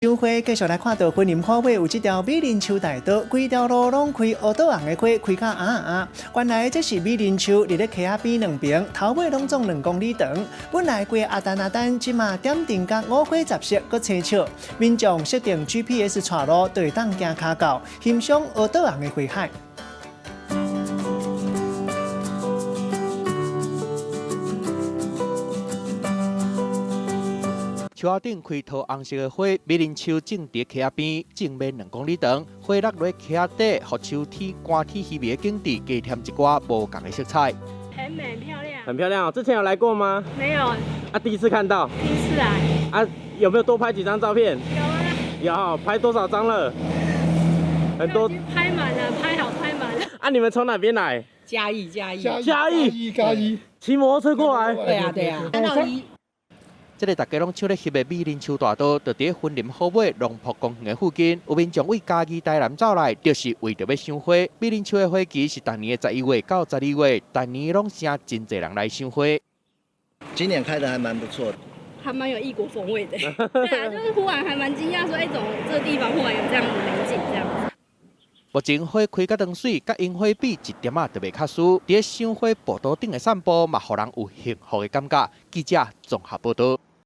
赏花继续来看到婚林花卉有这条美林树大道，规条路拢开乌倒红的花，开到红。原来这是美林树，伫咧溪仔边两边，头尾拢总2公里长。本来规阿丹，即马点灯甲五花杂色，搁青笑。民众设定 GPS 带路，就会当行骹到，欣赏乌倒红的花海。 树仔顶开桃红色的花，美林树种伫溪仔边，正面2公里长，花落落溪仔底，互秋天寒天稀微的景致加添一寡无同的色彩。很美，很漂亮。很漂亮哦！之前有来过吗？没有，第一次看到。第一次来。有没有多拍几张照片？有啊。有，拍多少张了？很多。拍满了，拍满了。你们从哪边来？嘉义。骑摩托车过来。对啊。361。 这个大家拢抢咧翕的美林树大道，就伫婚林好尾龙坡公园的附近。有民众为嘉义台南走来，就是为着要赏花。美林树的花期是逐年的11月到12月，逐年拢请真侪人来赏花。今年开的还蛮不错的，还蛮有异国风味的。对啊，就是忽然还蛮惊讶，说怎么这个地方忽然有这样的美景这样子。 目前花开甲长水，甲樱花比一点仔都袂卡输。伫赏花步道顶的散步，嘛，互人有幸福的感觉。记者综合报道。